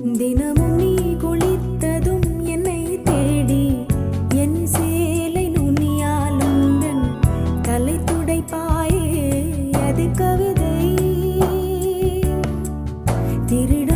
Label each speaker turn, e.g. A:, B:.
A: தினமும் நீ குளித்ததும் என்னை தேடி என் சேலை நுனியால் உந்தன் தலை துடைப்பாயே அது கவிதை திருட